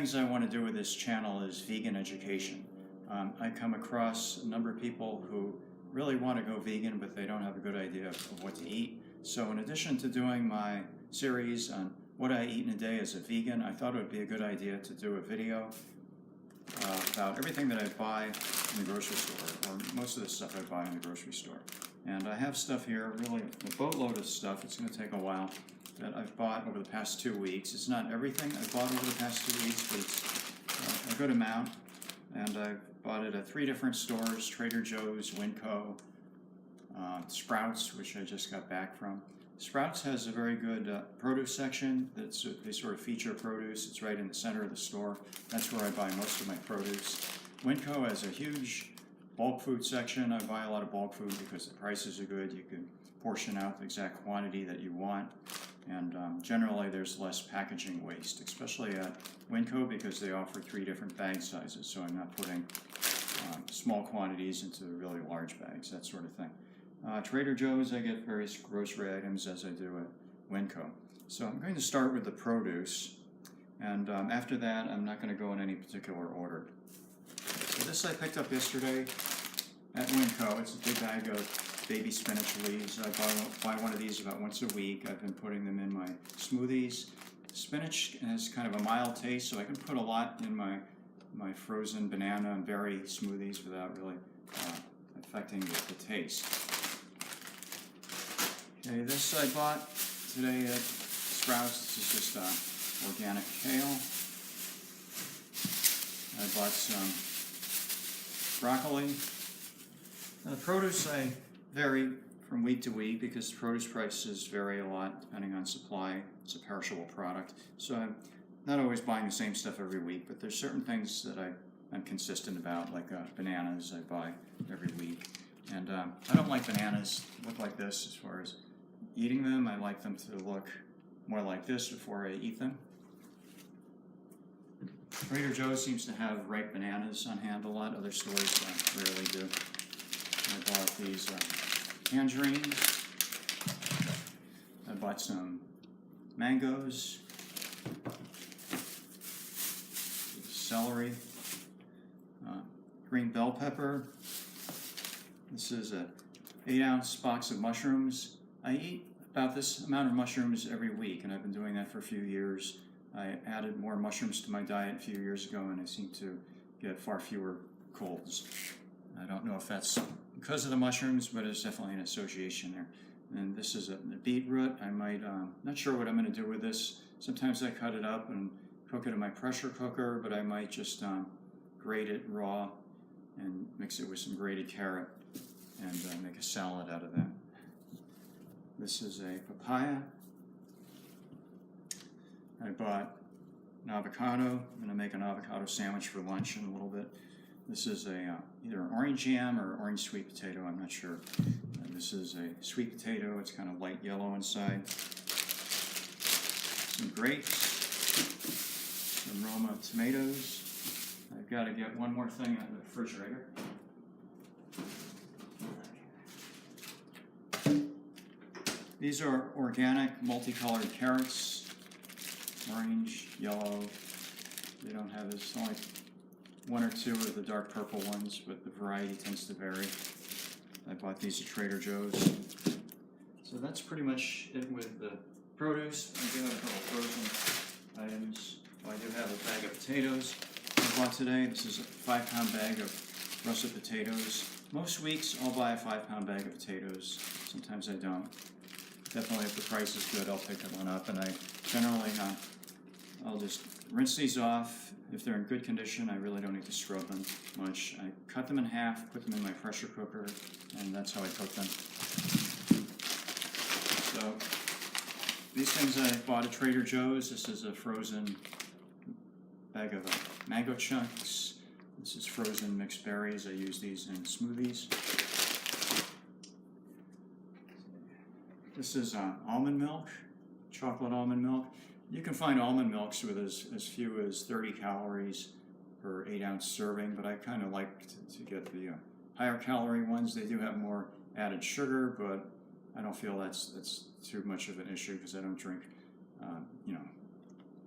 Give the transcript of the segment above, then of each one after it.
things I want to do with this channel is vegan education. I come across a number of people who really want to go vegan, but they don't have a good idea of what to eat. So in addition to doing my series on what I eat in a day as a vegan, I thought it would be a good idea to do a video about everything that I buy in the grocery store, or most of the stuff I buy in the grocery store. And I have stuff here, really a boatload of stuff. It's going to take a while, that I've bought over the past 2 weeks. It's not everything I've bought over the past 2 weeks, but it's a good amount. And I've bought it at 3 different stores: Trader Joe's, Winco, Sprouts, which I just got back from. Sprouts has a very good produce section. They sort of feature produce. It's right in the center of the store. That's where I buy most of my produce. Winco has a huge bulk food section. I buy a lot of bulk food because the prices are good. You can portion out the exact quantity that you want. And generally there's less packaging waste, especially at Winco, because they offer 3 different bag sizes. So I'm not putting small quantities into really large bags, that sort of thing. Trader Joe's, I get various grocery items as I do at Winco. So I'm going to start with the produce, and after that I'm not going to go in any particular order. So this I picked up yesterday at Winco. It's a big bag of baby spinach leaves. I buy one of these about once a week. I've been putting them in my smoothies. Spinach has kind of a mild taste, so I can put a lot in my frozen banana and berry smoothies without really affecting the taste. Okay, this I bought today at Sprouts. This is just organic kale. I bought some broccoli. The produce I vary from week to week because produce prices vary a lot depending on supply. It's a perishable product, so I'm not always buying the same stuff every week, but there's certain things that I'm consistent about, like bananas I buy every week. And I don't like bananas to look like this as far as eating them. I like them to look more like this before I eat them. Trader Joe's seems to have ripe bananas on hand a lot. Other stores rarely do. I bought these tangerines. I bought some mangoes, celery, green bell pepper. This is a 8-ounce box of mushrooms. I eat about this amount of mushrooms every week, and I've been doing that for a few years. I added more mushrooms to my diet a few years ago, and I seem to get far fewer colds. I don't know if that's because of the mushrooms, but there's definitely an association there. And this is a beetroot. I might, not sure what I'm going to do with this. Sometimes I cut it up and cook it in my pressure cooker, but I might just grate it raw and mix it with some grated carrot and make a salad out of that. This is a papaya. I bought an avocado. I'm going to make an avocado sandwich for lunch in a little bit. This is either an orange jam or orange sweet potato, I'm not sure. This is a sweet potato. It's kind of light yellow inside. Some grapes, some Roma tomatoes. I've got to get one more thing out of the refrigerator. These are organic, multicolored carrots. Orange, yellow. They don't have this, only 1 or 2 of the dark purple ones, but the variety tends to vary. I bought these at Trader Joe's. So that's pretty much it with the produce. I do have a couple frozen items. Well, I do have a bag of potatoes I bought today. This is a 5-pound bag of russet potatoes. Most weeks I'll buy a 5-pound bag of potatoes. Sometimes I don't. Definitely if the price is good, I'll pick one up, and I generally I'll just rinse these off. If they're in good condition, I really don't need to scrub them much. I cut them in half, put them in my pressure cooker, and that's how I cook them. So these things I bought at Trader Joe's. This is a frozen bag of mango chunks. This is frozen mixed berries. I use these in smoothies. This is almond milk, chocolate almond milk. You can find almond milks with as few as 30 calories per 8-ounce serving, but I kind of like to get the higher calorie ones. They do have more added sugar, but I don't feel that's too much of an issue because I don't drink,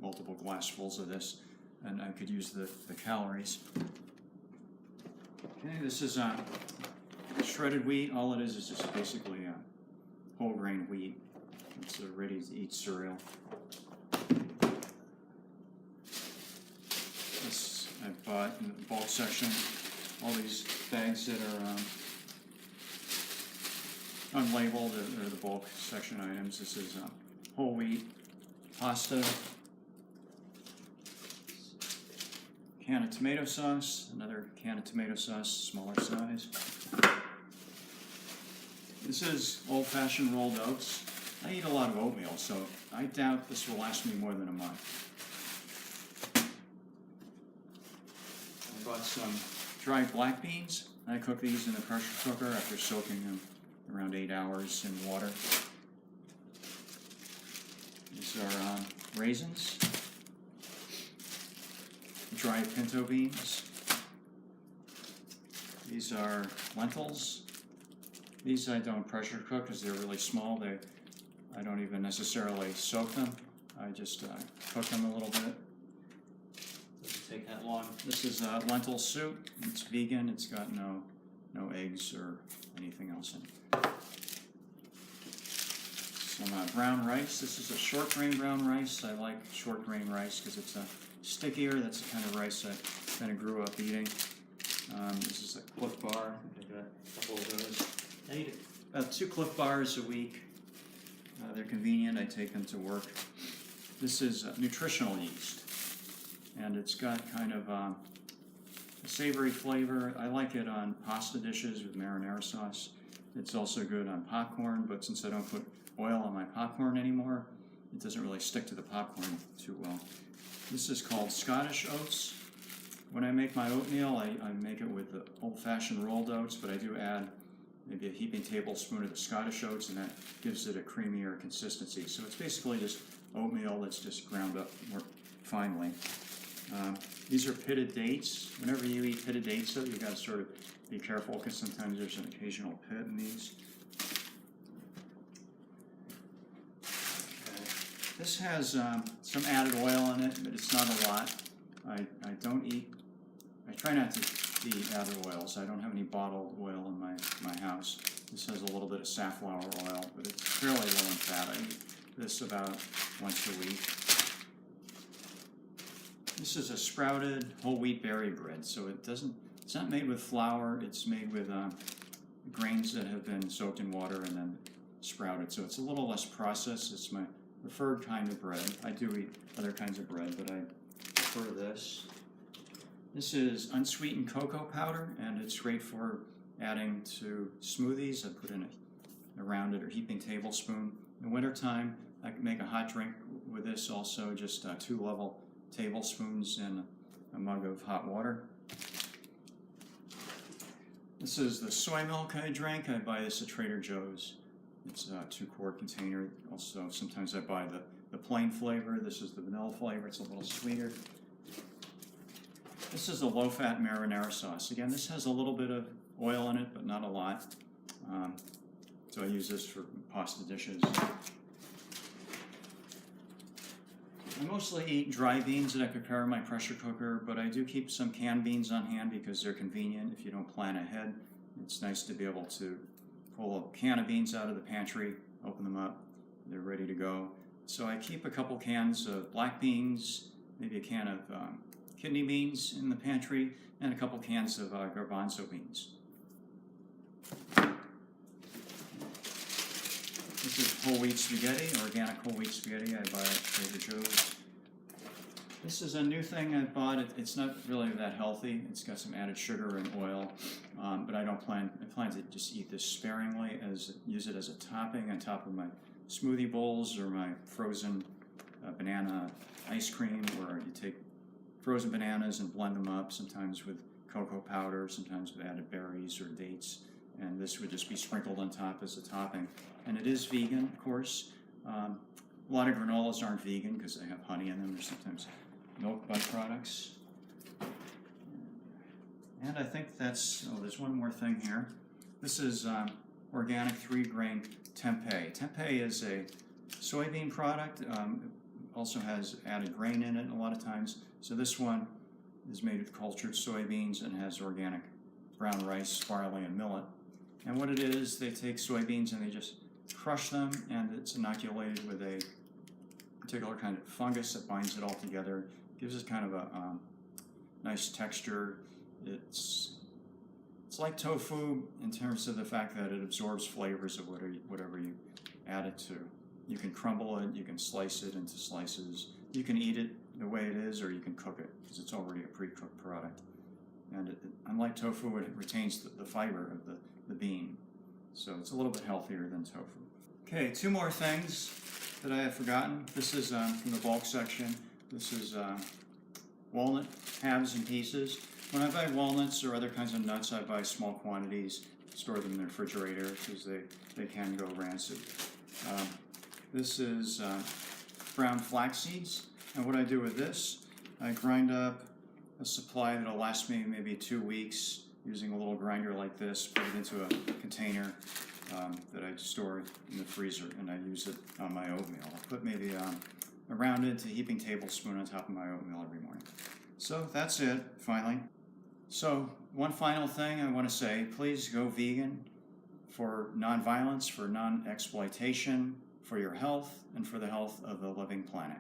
multiple glassfuls of this. and I could use the calories. Okay, this is shredded wheat. All it is just basically whole grain wheat. It's a ready-to-eat cereal. This I bought in the bulk section. All these bags that are unlabeled are the bulk section items. This is whole wheat pasta, can of tomato sauce, another can of tomato sauce, smaller size. This is old-fashioned rolled oats. I eat a lot of oatmeal, so I doubt this will last me more than a month. I bought some dried black beans. I cook these in the pressure cooker after soaking them around 8 hours in water. These are raisins, dried pinto beans. These are lentils. These I don't pressure cook because they're really small. I don't even necessarily soak them. I just cook them a little bit. Doesn't take that long. This is lentil soup. It's vegan. It's got no eggs or anything else in it. Some brown rice. This is a short grain brown rice. I like short grain rice because it's stickier. That's the kind of rice I kind of grew up eating. This is a Cliff Bar. I got a couple of those. I eat about 2 Cliff Bars a week. They're convenient. I take them to work. This is nutritional yeast, and it's got kind of a savory flavor. I like it on pasta dishes with marinara sauce. It's also good on popcorn, but since I don't put oil on my popcorn anymore, it doesn't really stick to the popcorn too well. This is called Scottish oats. When I make my oatmeal, I make it with the old-fashioned rolled oats, but I do add maybe a heaping tablespoon of the Scottish oats, and that gives it a creamier consistency. So it's basically just oatmeal that's just ground up more finely. These are pitted dates. Whenever you eat pitted dates, though, you've got to sort of be careful because sometimes there's an occasional pit in these. Okay. This has some added oil in it, but it's not a lot. I try not to eat added oils. I don't have any bottled oil in my house. This has a little bit of safflower oil, but it's fairly low in fat. I eat this about once a week. This is a sprouted whole wheat berry bread, so it's not made with flour. It's made with grains that have been soaked in water and then sprouted. So it's a little less processed. It's my preferred kind of bread. I do eat other kinds of bread, but I prefer this. This is unsweetened cocoa powder, and it's great for adding to smoothies. I put in a rounded or heaping tablespoon. In wintertime, I can make a hot drink with this also, just 2 level tablespoons in a mug of hot water. This is the soy milk I drink. I buy this at Trader Joe's. It's a 2-quart container. Also, sometimes I buy the plain flavor. This is the vanilla flavor. It's a little sweeter. This is a low-fat marinara sauce. Again, this has a little bit of oil in it, but not a lot. So I use this for pasta dishes. I mostly eat dry beans that I prepare in my pressure cooker, but I do keep some canned beans on hand because they're convenient if you don't plan ahead. It's nice to be able to pull a can of beans out of the pantry, open them up, they're ready to go. So I keep a couple cans of black beans, maybe a can of kidney beans in the pantry, and a couple cans of garbanzo beans. This is whole wheat spaghetti, organic whole wheat spaghetti I buy at Trader Joe's. This is a new thing I bought. It's not really that healthy. It's got some added sugar and oil, but I plan to just eat this sparingly, use it as a topping on top of my smoothie bowls or my frozen banana ice cream, where you take frozen bananas and blend them up, sometimes with cocoa powder, sometimes with added berries or dates, and this would just be sprinkled on top as a topping. And it is vegan, of course. A lot of granolas aren't vegan because they have honey in them, or sometimes milk byproducts. And I think that's, there's one more thing here. This is organic 3-grain tempeh. Tempeh is a soybean product. also has added grain in it a lot of times. So this one is made with cultured soybeans and has organic brown rice, barley, and millet. And what it is, they take soybeans and they just crush them, and it's inoculated with a particular kind of fungus that binds it all together. Gives it kind of a nice texture. It's like tofu in terms of the fact that it absorbs flavors of whatever you add it to. You can crumble it, you can slice it into slices. You can eat it the way it is, or you can cook it because it's already a pre-cooked product. And unlike tofu, it retains the fiber of the bean. So it's a little bit healthier than tofu. Okay, two more things that I have forgotten. This is from the bulk section. This is walnut halves and pieces. When I buy walnuts or other kinds of nuts, I buy small quantities, store them in the refrigerator because they can go rancid. This is ground flax seeds, and what I do with this, I grind up a supply that'll last me maybe 2 weeks using a little grinder like this, put it into a container that I store in the freezer, and I use it on my oatmeal. I put maybe a rounded to heaping tablespoon on top of my oatmeal every morning. So that's it, finally. So one final thing I want to say, please go vegan for nonviolence, for non-exploitation, for your health, and for the health of the living planet.